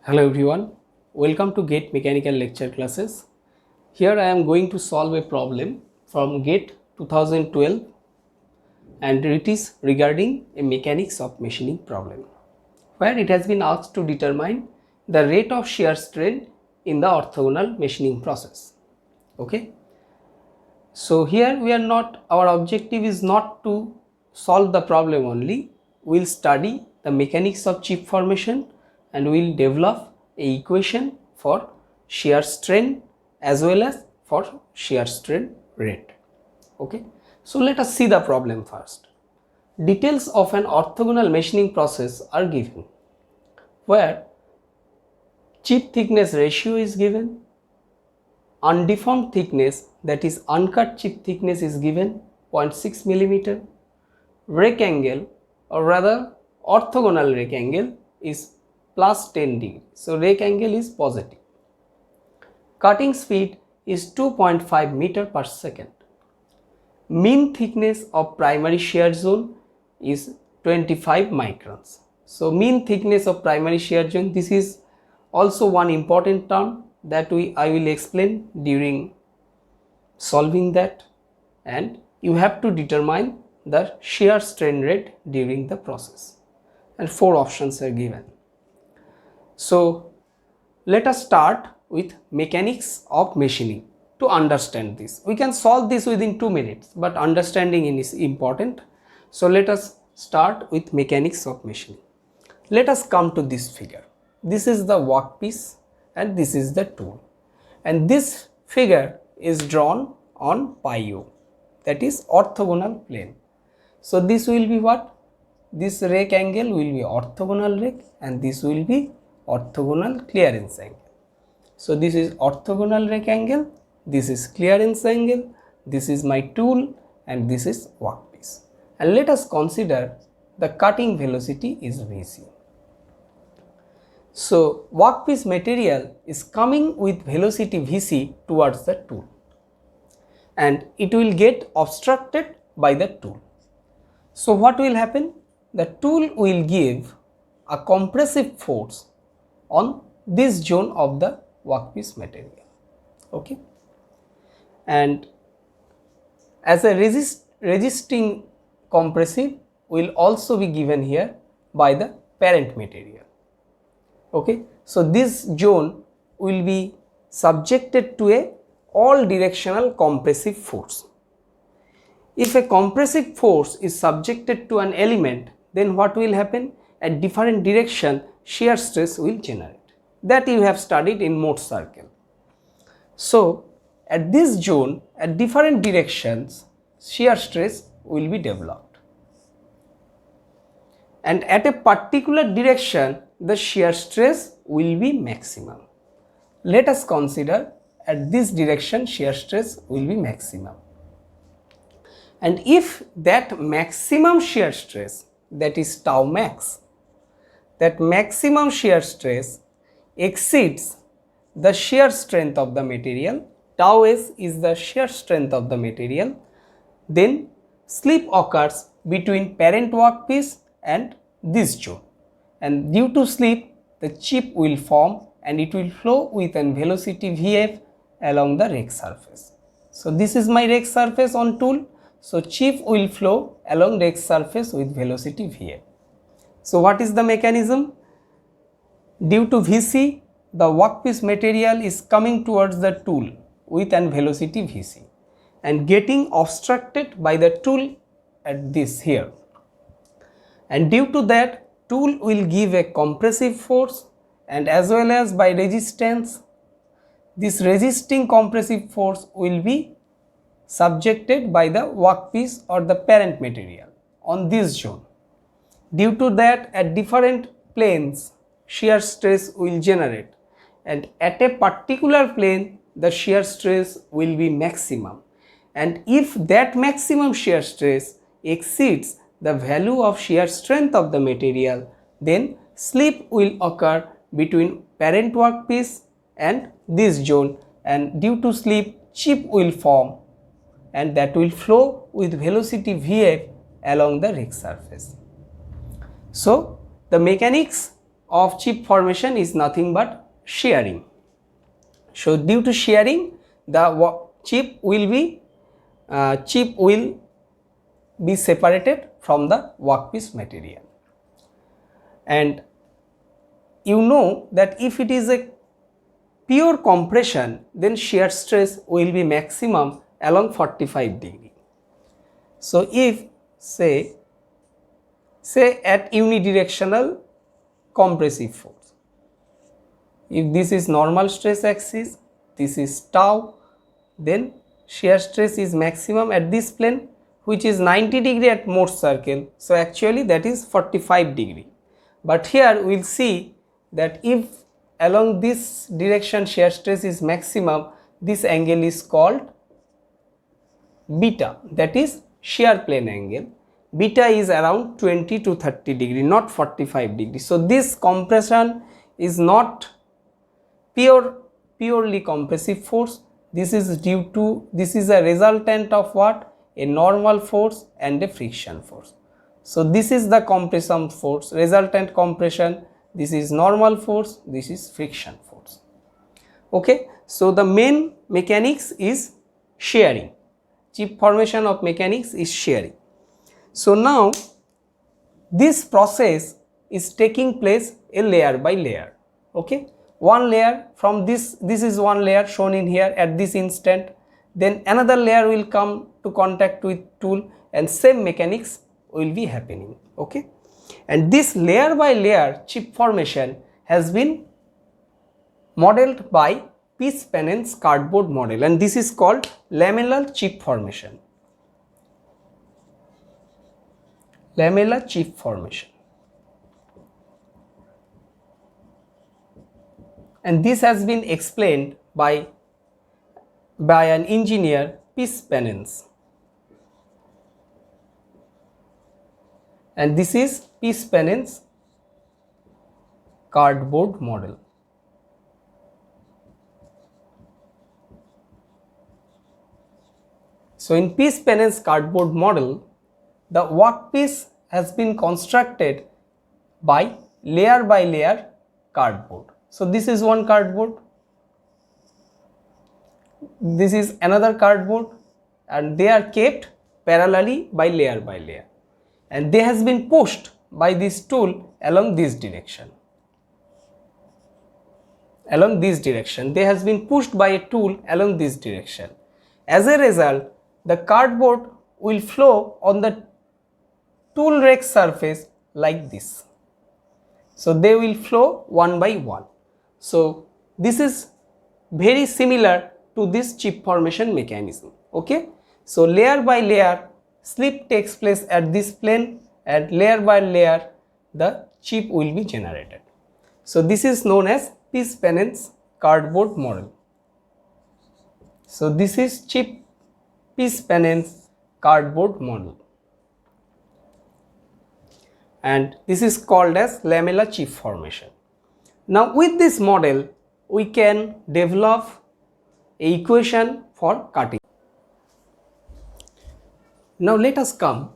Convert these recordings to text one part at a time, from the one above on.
Hello everyone, welcome to GATE Mechanical Lecture Classes. Here I am going to solve a problem from GATE 2012 and it is regarding a mechanics of machining problem where it has been asked to determine the rate of shear strain in the orthogonal machining process. Okay. So here our objective is not to solve the problem only, we will study the mechanics of chip formation and we will develop a equation for shear strain as well as for shear strain rate. Okay. So let us see the problem first. Details of an orthogonal machining process are given where chip thickness ratio is given, undeformed thickness, that is uncut chip thickness, is given 0.6 millimeter. Rake angle, or rather orthogonal rake angle, is plus 10 degree. So rake angle is positive. Cutting speed is 2.5 meter per second. Mean thickness of primary shear zone is 25 microns. So mean thickness of primary shear zone, this is also one important term that I will explain during solving that, and you have to determine the shear strain rate during the process, and 4 options are given. So let us start with mechanics of machining. To understand this, we can solve this within 2 minutes, but understanding is important. So let us start with mechanics of machining. Let us come to this figure. This is the workpiece and this is the tool, and this figure is drawn on PIO, that is orthogonal plane. So this will be what? This rake angle will be orthogonal rake and this will be orthogonal clearance angle. So this is orthogonal rake angle, this is clearance angle, this is my tool and this is workpiece. And let us consider the cutting velocity is Vc. So workpiece material is coming with velocity Vc towards the tool and it will get obstructed by the tool. So what will happen? The tool will give a compressive force on this zone of the workpiece material. Okay. And as a resisting compressive will also be given here by the parent material. Okay. So this zone will be subjected to a all directional compressive force. If a compressive force is subjected to an element, then what will happen? At different direction shear stress will generate. That you have studied in Mohs circle. So at this zone, at different directions shear stress will be developed, and at a particular direction the shear stress will be maximum. Let us consider at this direction shear stress will be maximum, and if that maximum shear stress, that is tau max, that maximum shear stress exceeds the shear strength of the material, tau s is the shear strength of the material, then slip occurs between parent workpiece and this zone, and due to slip the chip will form and it will flow with a velocity Vf along the rake surface. So this is my rake surface on tool, so chip will flow along rake surface with velocity Vf. So what is the mechanism? Due to Vc, the workpiece material is coming towards the tool with an velocity Vc and getting obstructed by the tool at this here, and due to that tool will give a compressive force, and as well as by resistance, this resisting compressive force will be subjected by the workpiece or the parent material on this zone. Due to that, at different planes shear stress will generate, and at a particular plane the shear stress will be maximum, and if that maximum shear stress exceeds the value of shear strength of the material, then slip will occur between parent workpiece and this zone, and due to slip chip will form and that will flow with velocity Vf along the rake surface. So the mechanics of chip formation is nothing but shearing. So due to shearing, the chip will be separated from the workpiece material. And you know that if it is a pure compression, then shear stress will be maximum along 45 degree. So if say at unidirectional compressive force, if this is normal stress axis, this is tau, then shear stress is maximum at this plane, which is 90 degree at Morse circle. So actually that is 45 degree. But here we will see that if along this direction shear stress is maximum, this angle is called beta, that is shear plane angle. Beta is around 20 to 30 degree, not 45 degree. So this compression is not purely compressive force. This is a resultant of what? A normal force and a friction force. So this is the compression force, resultant compression. This is normal force, this is friction force. Okay, so the main mechanics is shearing. Chip formation of mechanics is shearing. So now this process is taking place a layer by layer. Okay, one layer from this is one layer shown in here at this instant, then another layer will come to contact with tool and same mechanics will be happening. Okay, and this layer by layer chip formation has been modeled by Pease-Pennen's cardboard model, and this is called lamellar chip formation. Lamellar chip formation. And this has been explained by an engineer, Pease-Pennen's. And this is Pease-Pennen's cardboard model. So in Pease-Pennen's cardboard model, the workpiece has been constructed by layer cardboard. So this is one cardboard, this is another cardboard, and they are kept parallelly by layer, and they has been pushed by this tool along this direction. They has been pushed by a tool along this direction. As a result, the cardboard will flow on the tool rack surface like this. So they will flow one by one. So this is very similar to this chip formation mechanism. Okay, so layer by layer slip takes place at this plane, and layer by layer the chip will be generated. So this is known as Pease-Pennen's cardboard model. So this is Pease-Pennen's cardboard model, and this is called as lamellar chip formation. Now with this model we can develop an equation for cutting. Now let us come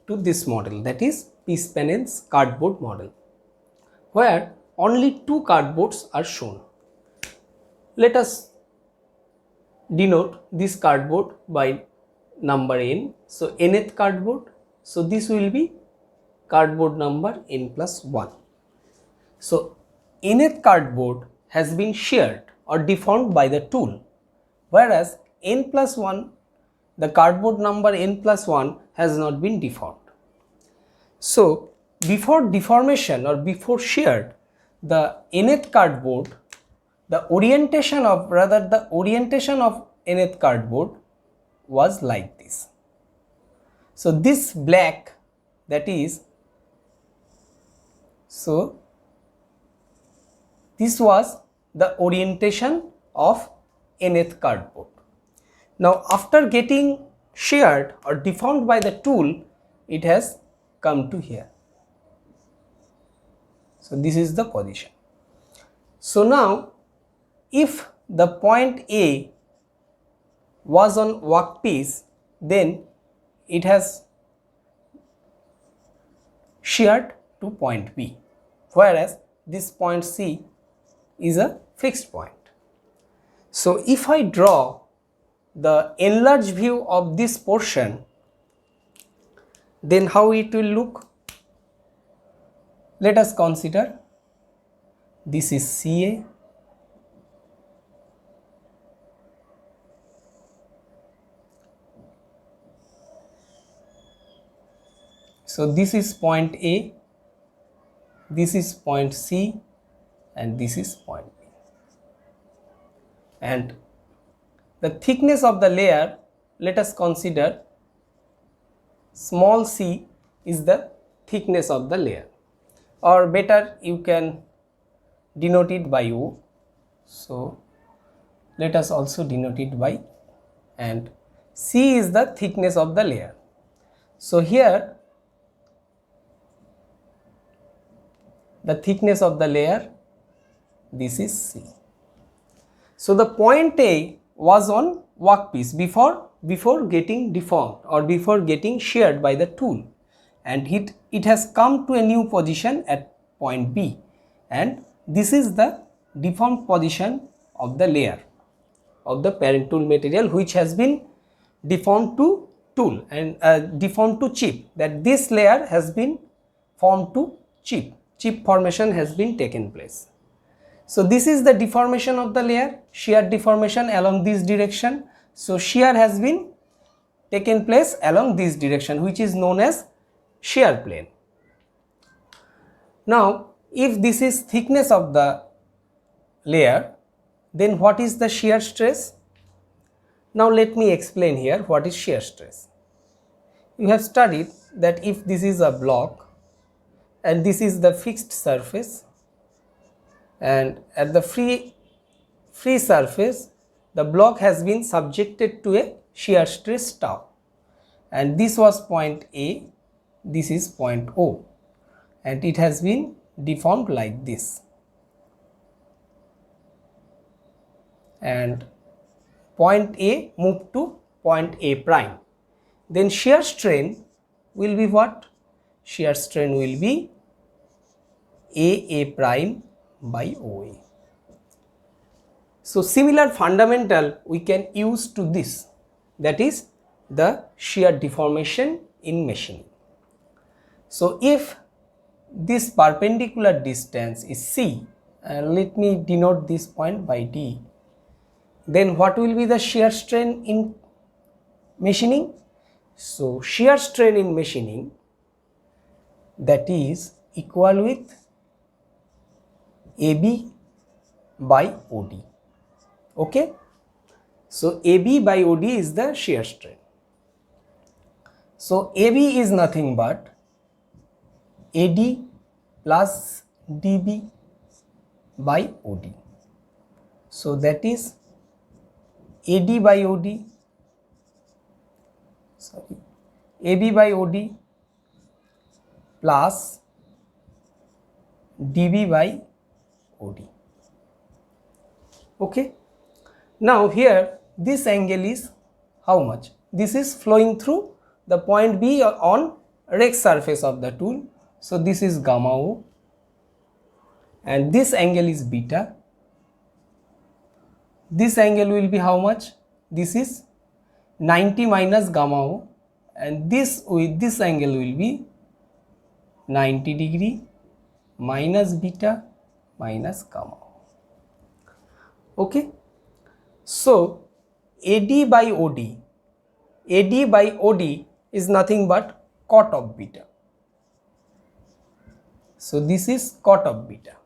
to this model, that is Pease-Pennen's cardboard model, where only two cardboards are shown. Let us denote this cardboard by number n. So nth cardboard, so this will be cardboard number n plus 1. So nth cardboard has been sheared or deformed by the tool, whereas n plus 1, the cardboard number n plus 1 has not been deformed. So before deformation or before sheared, the nth cardboard, the orientation of nth cardboard was like this. So this black, that is, so this was the orientation of nth cardboard. Now after getting sheared or deformed by the tool, it has come to here. So this is the position. So now if the point A was on workpiece, then it has sheared to point B, whereas this point C is a fixed point. So if I draw the enlarged view of this portion, then how it will look? Let us consider this is CA, so this is point A, this is point C, and this is point B. And the thickness of the layer, let us consider small c is the thickness of the layer, or better you can denote it by O. So let us also denote it by, and C is the thickness of the layer. So here the thickness of the layer, this is C. So the point A was on workpiece before getting deformed or before getting sheared by the tool, and it has come to a new position at point B, and this is the deformed position of the layer of the parent tool material, which has been deformed to tool and deformed to chip, that this layer has been formed to chip formation has been taken place. So this is the deformation of the layer, shear deformation along this direction. So shear has been taken place along this direction, which is known as shear plane. Now if this is thickness of the layer, then what is the shear stress? Now let me explain here what is shear stress. You have studied that if this is a block and this is the fixed surface, and at the free surface the block has been subjected to a shear stress tau, and this was point A, this is point O, and it has been deformed like this, and point A moved to point A prime. Then shear strain will be what? Shear strain will be A prime by OA. So similar fundamental we can use to this, that is the shear deformation in machining. So if this perpendicular distance is C, and let me denote this point by D, then what will be the shear strain in machining? So shear strain in machining, that is equal with AB by OD. Okay, so AB by OD is the shear strain. So AB is nothing but AD plus DB by OD. So that is AD by OD, sorry, AB by OD plus DB by OD. Okay. Now here this angle is how much? This is flowing through the point B on rake surface of the tool. So this is gamma O, and this angle is beta. This angle will be how much? This is 90 minus gamma O, and this with this angle will be 90 degree minus beta minus gamma O. Okay. So AD by OD is nothing but cot of beta. So this is cot of beta,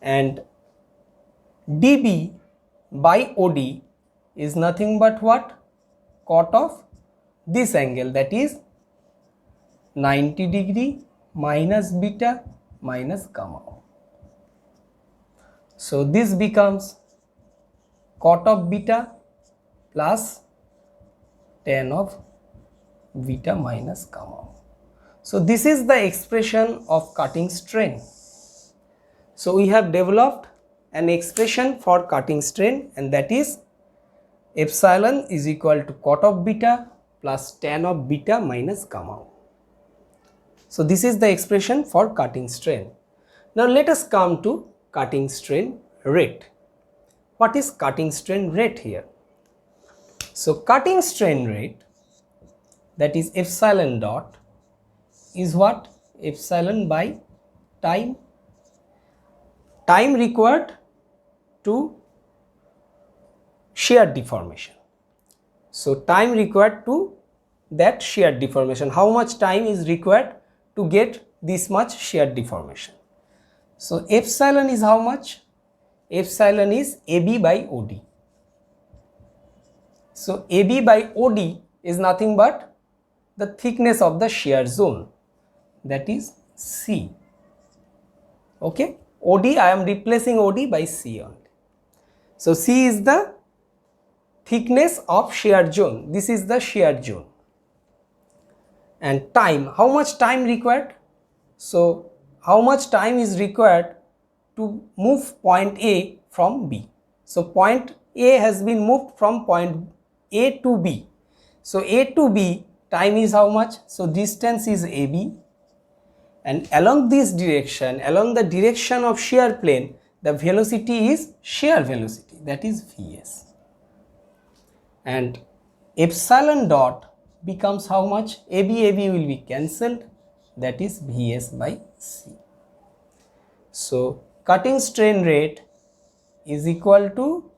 and DB by OD is nothing but what? Cot of this angle, that is 90 degree minus beta minus gamma O. So this becomes cot of beta plus tan of beta minus gamma O. So this is the expression of cutting strain. So we have developed an expression for cutting strain, and that is epsilon is equal to cot of beta plus tan of beta minus gamma O. So this is the expression for cutting strain. Now let us come to cutting strain rate. What is cutting strain rate here? So cutting strain rate, that is epsilon dot, is what? Epsilon by time. Time required to shear deformation. So time required to that shear deformation. How much time is required to get this much shear deformation? So epsilon is how much? Epsilon is AB by OD. So AB by OD is nothing but the thickness of the shear zone, that is C. Okay, OD, I am replacing OD by C only. So C is the thickness of shear zone. This is the shear zone. And time, how much time required? So how much time is required to move point A from B? So point A has been moved from point A to B. So A to B, time is how much? So distance is AB, and along this direction, along the direction of shear plane, the velocity is shear velocity, that is Vs. And epsilon dot becomes how much? AB will be cancelled, that is Vs by C. So cutting strain rate is equal to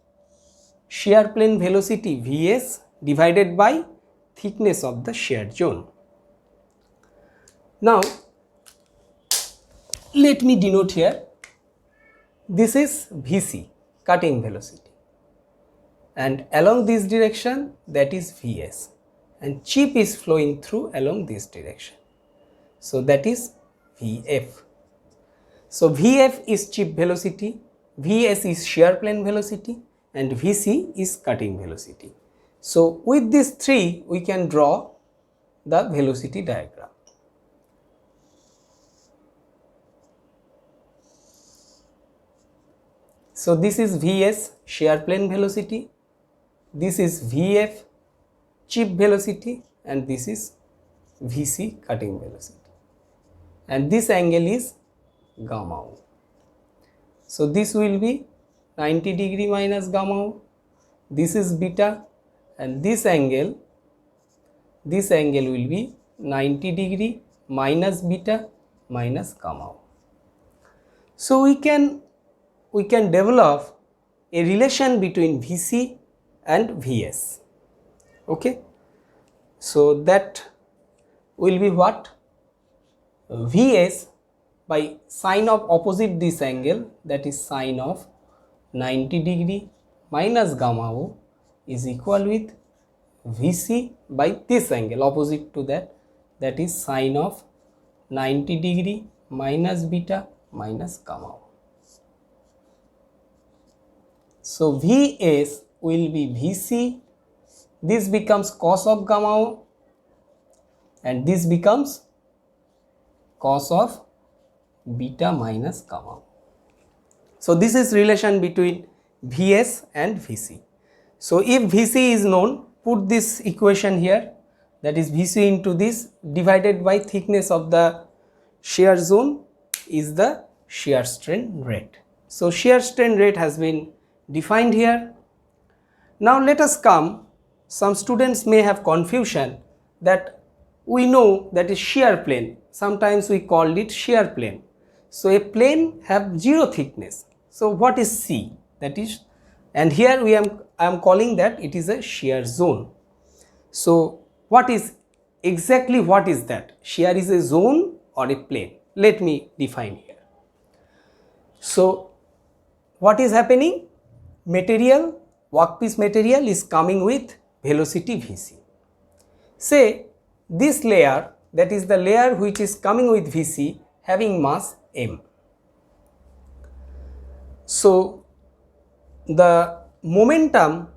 shear plane velocity Vs divided by thickness of the shear zone. Now let me denote here, this is Vc, cutting velocity, and along this direction, that is Vs, and chip is flowing through along this direction, so that is Vf. So Vf is chip velocity, Vs is shear plane velocity, and Vc is cutting velocity. So with these three we can draw the velocity diagram. So this is Vs, shear plane velocity, this is Vf, chip velocity, and this is Vc, cutting velocity, and this angle is gamma O. So this will be 90 degree minus gamma O, this is beta, and this angle will be 90 degree minus beta minus gamma O. So we can develop a relation between Vc and Vs. Okay, so that will be what? Vs by sine of opposite this angle, that is sine of 90 degree minus gamma O, is equal with Vc by this angle opposite to that, that is sine of 90 degree minus beta minus gamma O. So Vs will be Vc, this becomes cos of gamma O, and this becomes cos of beta minus gamma O. So this is relation between Vs and Vc. So if Vc is known, put this equation here, that is Vc into this divided by thickness of the shear zone is the shear strain rate. So shear strain rate has been defined here. Now let us come, some students may have confusion that we know that is shear plane, sometimes we called it shear plane. So a plane have zero thickness. So what is C? That is, and here I am calling that it is a shear zone. So what is exactly, what is that? Shear is a zone or a plane? Let me define here. So what is happening? Material, workpiece material is coming with velocity Vc. Say this layer, that is the layer which is coming with Vc, having mass m. So the momentum,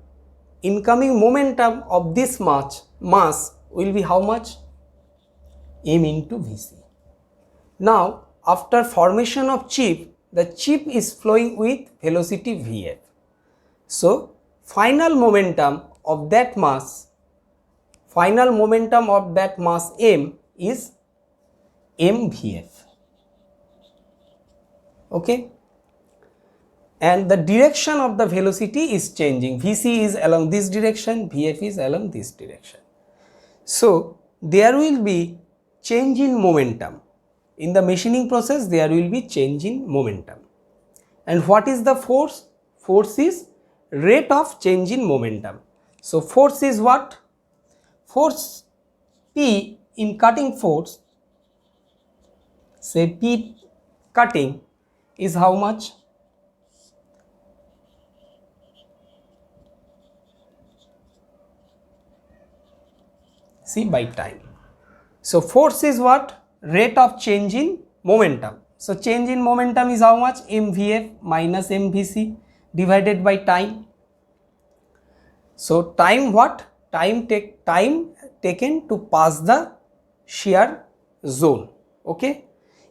incoming momentum of this mass will be how much? M into Vc. Now after formation of chip, the chip is flowing with velocity Vf. So final momentum of that mass m is mvf. okay, and the direction of the velocity is changing. Vc is along this direction, Vf is along this direction. So there will be change in momentum. In the machining process there will be change in momentum. And what is the force? Force is rate of change in momentum. So force is what? Force P in cutting force, say P cutting is how much? See, by time. So force is what? Rate of change in momentum. So change in momentum is how much? mvf minus mvc divided by time. So time what? Time taken to pass the shear zone. Okay.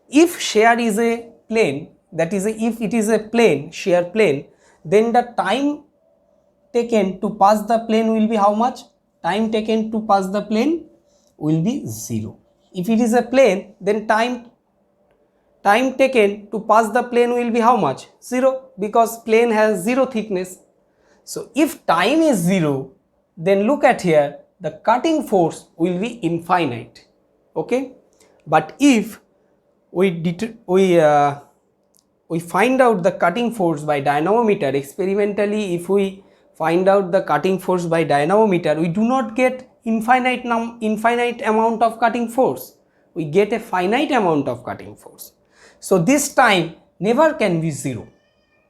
If shear is a plane, that is if it is a plane, shear plane, then the time taken to pass the plane will be how much? Time taken to pass the plane will be 0. If it is a plane, then time taken to pass the plane will be how much? 0, because plane has 0 thickness. So if time is 0, then look at here, the cutting force will be infinite. Okay, but if we find out the cutting force by dynamometer experimentally, if we find out the cutting force by dynamometer, we do not get infinite amount of cutting force, we get a finite amount of cutting force. So this time never can be 0.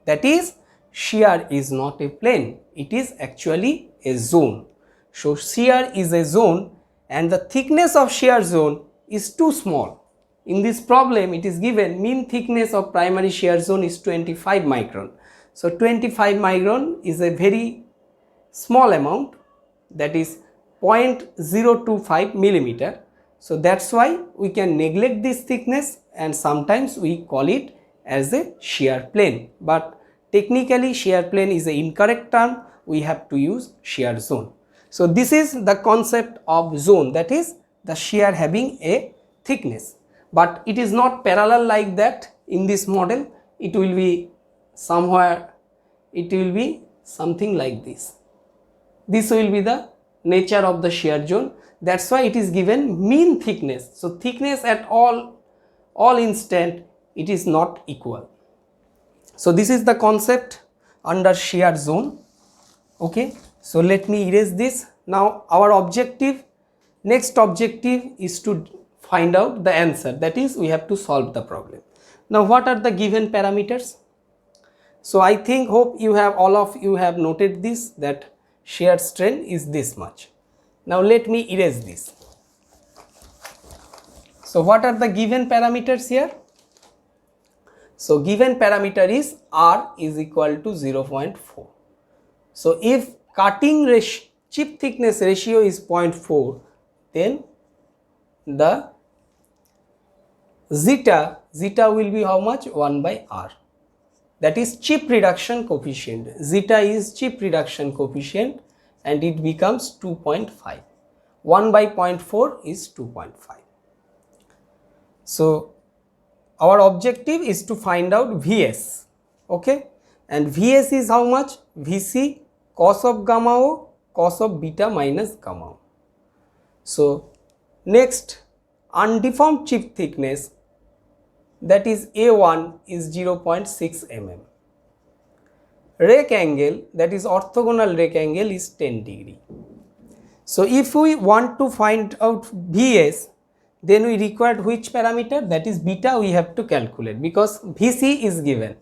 That is, shear is not a plane, it is actually a zone. So shear is a zone and the thickness of shear zone is too small. In this problem it is given mean thickness of primary shear zone is 25 micron. So 25 micron is a very small amount, that is 0.025 millimeter. So that's why we can neglect this thickness and sometimes we call it as a shear plane, but technically shear plane is an incorrect term, we have to use shear zone. So this is the concept of zone, that is the shear having a thickness, but it is not parallel like that. In this model it will be somewhere, it will be something like this. This will be the nature of the shear zone. That's why it is given mean thickness. So thickness at all instant it is not equal. So this is the concept under shear zone. Okay, so let me erase this. Now our objective, next objective is to find out the answer, that is we have to solve the problem. Now what are the given parameters? So I think, hope you have, all of you have noted this, that shear strain is this much. Now let me erase this. So what are the given parameters here? So given parameter is R is equal to 0.4. So if cutting chip thickness ratio is 0.4, then the zeta will be how much? 1 by R. That is chip reduction coefficient. Zeta is chip reduction coefficient and it becomes 2.5. 1 by 0.4 is 2.5. So our objective is to find out Vs. Okay, and Vs is how much? Vc cos of gamma O cos of beta minus gamma O. So next, undeformed chip thickness, that is A1 is 0.6 mm. Rake angle, that is orthogonal rake angle, is 10 degree. So if we want to find out Vs, then we require which parameter? That is beta we have to calculate, because Vc is given.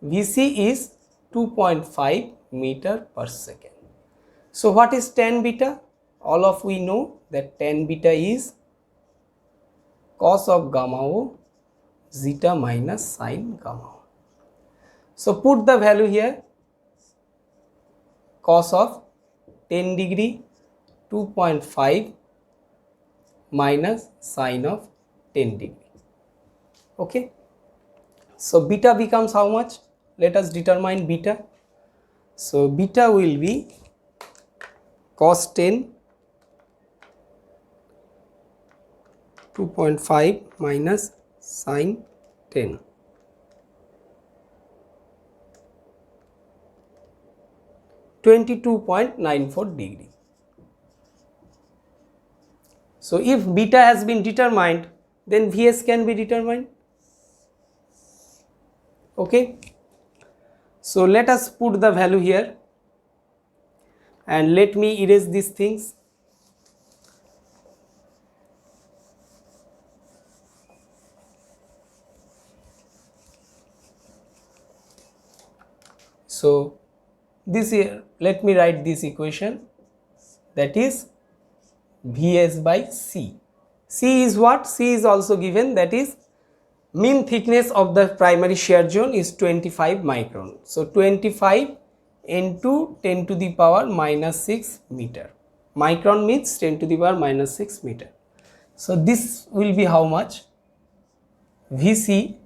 Vc is 2.5 meter per second. So what is tan beta? All of we know that tan beta is cos of gamma O zeta minus sin gamma O. So put the value here, cos of 10 degree 2.5 minus sin of 10 degree. Okay, so beta becomes how much? Let us determine beta. So beta will be cos 10 2.5 minus sin 10. 22.94 degree. So if beta has been determined, then Vs can be determined. Okay. So let us put the value here and let me erase these things. So this here, let me write this equation, that is Vs by C. C is what? C is also given, that is mean thickness of the primary shear zone is 25 micron. So 25 into 10 to the power minus 6 meter. Micron means 10 to the power minus 6 meter. So this will be how much? Vc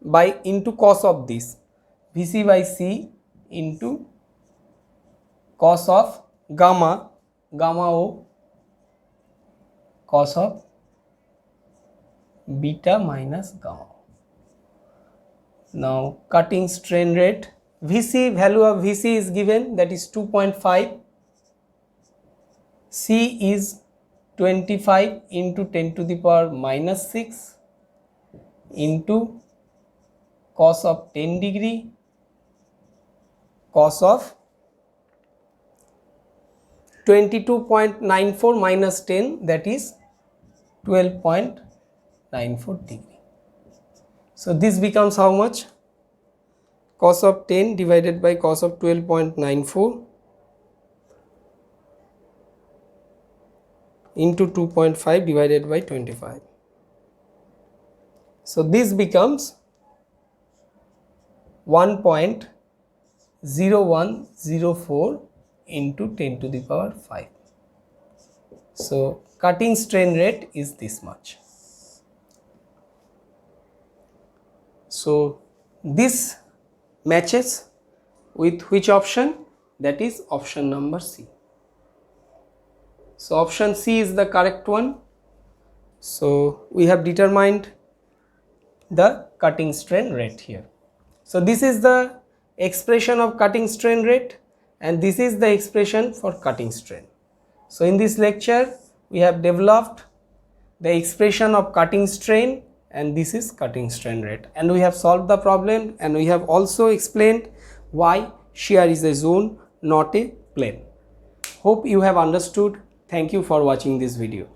by into cos of this, Vc by C into cos of gamma O, cos of beta minus gamma. Now cutting strain rate, Vc, value of Vc is given, that is 2.5, C is 25 into 10 to the power minus 6 into cos of 10 degree, cos of 22.94 minus 10, that is 12.94 degree. So this becomes how much? Cos of 10 divided by cos of 12.94 into 2.5 divided by 25. So this becomes 1.0104 into 10 to the power 5. So cutting strain rate is this much. So this matches with which option? That is option number C. So option C is the correct one. So we have determined the cutting strain rate here. So this is the expression of cutting strain rate and this is the expression for cutting strain. So in this lecture we have developed the expression of cutting strain and this is cutting strain rate, and we have solved the problem and we have also explained why shear is a zone, not a plane. Hope you have understood. Thank you for watching this video.